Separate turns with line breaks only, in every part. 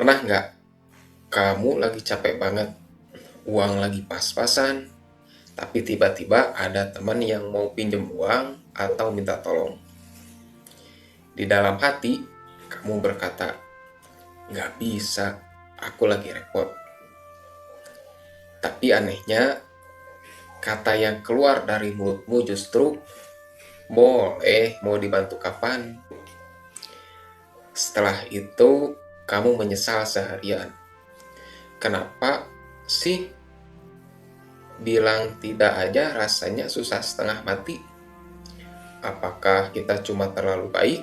Pernah nggak kamu lagi capek banget, uang lagi pas-pasan, tapi tiba-tiba ada teman yang mau pinjem uang atau minta tolong. Di dalam hati, kamu berkata, nggak bisa, aku lagi repot. Tapi anehnya, kata yang keluar dari mulutmu justru, boleh, mau dibantu kapan? Setelah itu, kamu menyesal seharian. Kenapa sih bilang tidak aja rasanya susah setengah mati? Apakah kita cuma terlalu baik?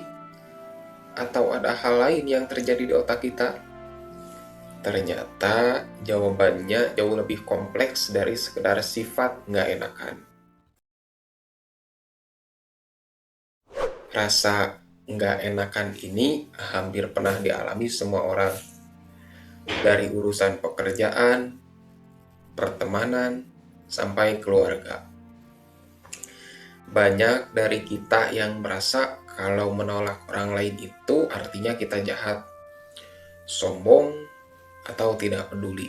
Atau ada hal lain yang terjadi di otak kita? Ternyata jawabannya jauh lebih kompleks dari sekedar sifat nggak enakan. Rasa nggak enakan ini hampir pernah dialami semua orang. Dari urusan pekerjaan, pertemanan, sampai keluarga. Banyak dari kita yang merasa kalau menolak orang lain itu artinya kita jahat, sombong, atau tidak peduli.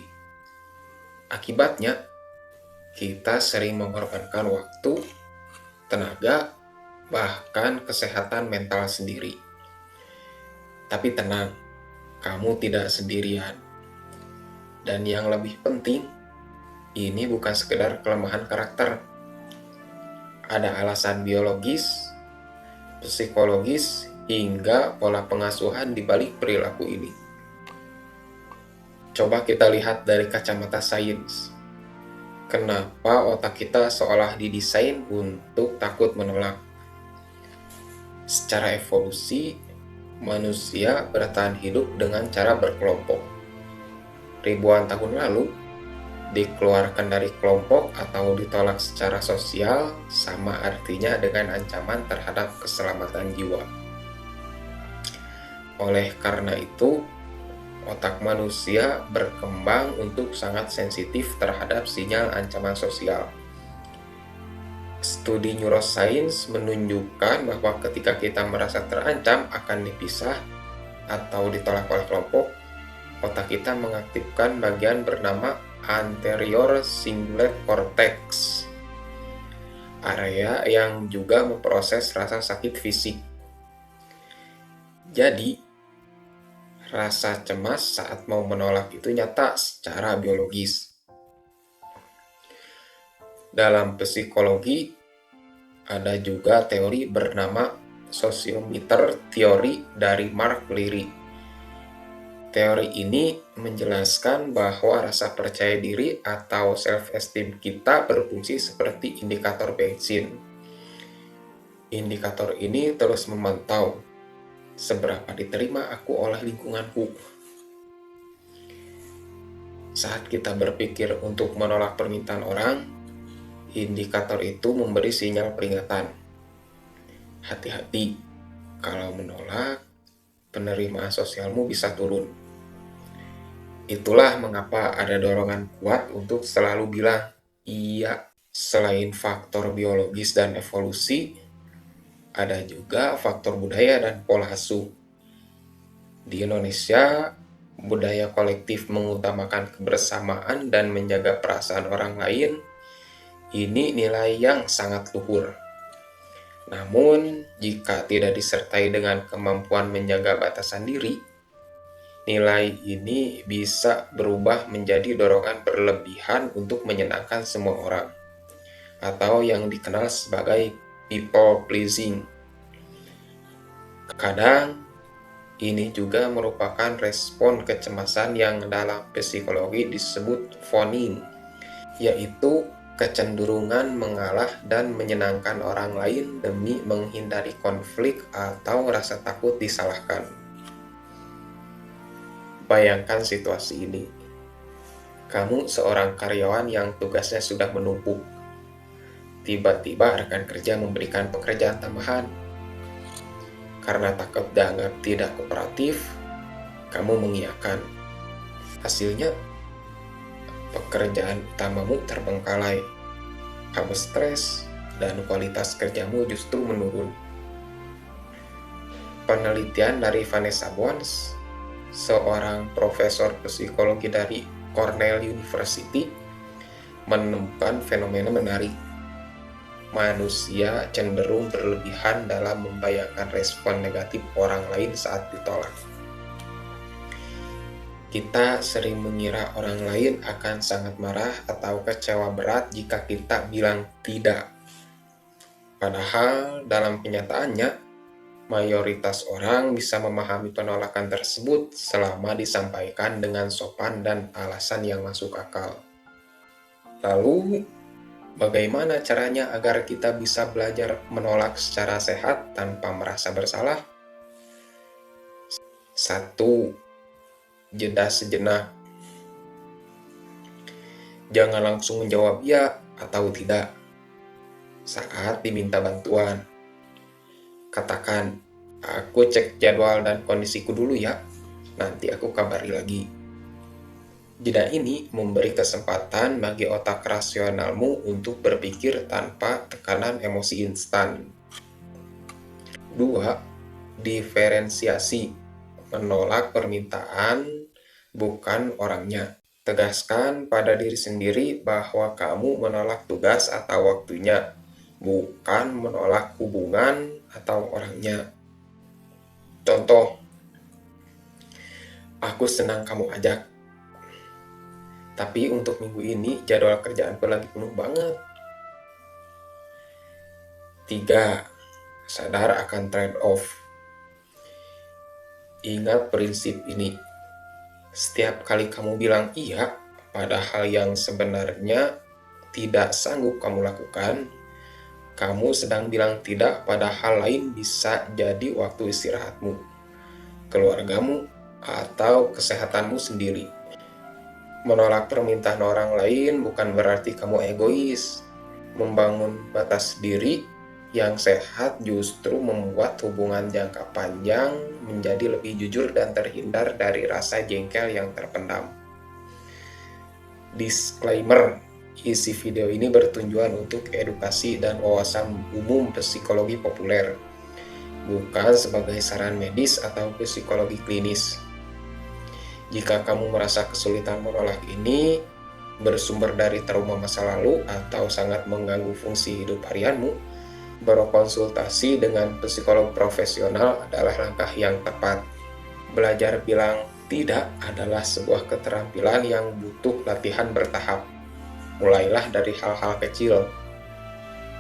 Akibatnya, kita sering mengorbankan waktu, tenaga, bahkan kesehatan mental sendiri. Tapi tenang, kamu tidak sendirian. Dan yang lebih penting, ini bukan sekedar kelemahan karakter. Ada alasan biologis, psikologis, hingga pola pengasuhan di balik perilaku ini. Coba kita lihat dari kacamata sains. Kenapa otak kita seolah didesain untuk takut menolak? Secara evolusi, manusia bertahan hidup dengan cara berkelompok. Ribuan tahun lalu, dikeluarkan dari kelompok atau ditolak secara sosial sama artinya dengan ancaman terhadap keselamatan jiwa. Oleh karena itu, otak manusia berkembang untuk sangat sensitif terhadap sinyal ancaman sosial. Studi neuroscience menunjukkan bahwa ketika kita merasa terancam akan dipisah atau ditolak oleh kelompok, otak kita mengaktifkan bagian bernama anterior cingulate cortex, area yang juga memproses rasa sakit fisik. Jadi, rasa cemas saat mau menolak itu nyata secara biologis. Dalam psikologi, ada juga teori bernama sosiometer theory dari Mark Leary. Teori ini menjelaskan bahwa rasa percaya diri atau self-esteem kita berfungsi seperti indikator bensin. Indikator ini terus memantau seberapa diterima aku oleh lingkunganku. Saat kita berpikir untuk menolak permintaan orang, indikator itu memberi sinyal peringatan. Hati-hati, kalau menolak, penerimaan sosialmu bisa turun. Itulah mengapa ada dorongan kuat untuk selalu bilang iya. Selain faktor biologis dan evolusi, ada juga faktor budaya dan pola asuh. Di Indonesia, budaya kolektif mengutamakan kebersamaan dan menjaga perasaan orang lain. Ini nilai yang sangat luhur. Namun, jika tidak disertai dengan kemampuan menjaga batasan diri, nilai ini bisa berubah menjadi dorongan berlebihan untuk menyenangkan semua orang, atau yang dikenal sebagai people pleasing. Kadang, ini juga merupakan respon kecemasan yang dalam psikologi disebut fawning, yaitu kecenderungan mengalah dan menyenangkan orang lain demi menghindari konflik atau rasa takut disalahkan. Bayangkan situasi ini. Kamu seorang karyawan yang tugasnya sudah menumpuk. Tiba-tiba rekan kerja memberikan pekerjaan tambahan. Karena takut dianggap tidak kooperatif, kamu mengiyakan. Hasilnya, pekerjaan utamamu terbengkalai, kamu stres, dan kualitas kerjamu justru menurun. Penelitian dari Vanessa Bones seorang profesor psikologi dari Cornell University menemukan fenomena menarik. Manusia cenderung berlebihan dalam membayangkan respon negatif orang lain saat ditolak. Kita sering mengira orang lain akan sangat marah atau kecewa berat jika kita bilang tidak. Padahal dalam kenyataannya, mayoritas orang bisa memahami penolakan tersebut selama disampaikan dengan sopan dan alasan yang masuk akal. Lalu, bagaimana caranya agar kita bisa belajar menolak secara sehat tanpa merasa bersalah? 1. Jeda sejenak. Jangan langsung menjawab ya atau tidak saat diminta bantuan. Katakan, aku cek jadwal dan kondisiku dulu ya, nanti aku kabari lagi. Jeda ini memberi kesempatan bagi otak rasionalmu untuk berpikir tanpa tekanan emosi instan. 2. Diferensiasi. Menolak permintaan, bukan orangnya. Tegaskan pada diri sendiri bahwa kamu menolak tugas atau waktunya, bukan menolak hubungan atau orangnya. Contoh, aku senang kamu ajak, tapi untuk minggu ini jadwal kerjaanku lagi penuh banget. 3. Sadar akan trade-off. Ingat prinsip ini. Setiap kali kamu bilang iya pada hal yang sebenarnya tidak sanggup kamu lakukan, kamu sedang bilang tidak pada hal lain, bisa jadi waktu istirahatmu, keluargamu, atau kesehatanmu sendiri. Menolak permintaan orang lain bukan berarti kamu egois. Membangun batas diri yang sehat justru membuat hubungan jangka panjang menjadi lebih jujur dan terhindar dari rasa jengkel yang terpendam. Disclaimer, isi video ini bertujuan untuk edukasi dan wawasan umum psikologi populer, bukan sebagai saran medis atau psikologi klinis. Jika kamu merasa kesulitan menolak ini bersumber dari trauma masa lalu atau sangat mengganggu fungsi hidup harianmu, berkonsultasi dengan psikolog profesional adalah langkah yang tepat. Belajar bilang tidak adalah sebuah keterampilan yang butuh latihan bertahap. Mulailah dari hal-hal kecil.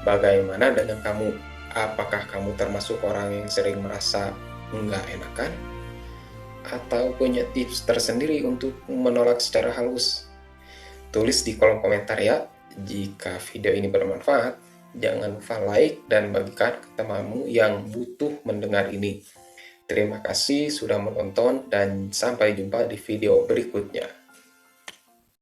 Bagaimana dengan kamu? Apakah kamu termasuk orang yang sering merasa nggak enakan? Atau punya tips tersendiri untuk menolak secara halus? Tulis di kolom komentar ya. Jika video ini bermanfaat, jangan lupa like dan bagikan ke temanmu yang butuh mendengar ini. Terima kasih sudah menonton dan sampai jumpa di video berikutnya.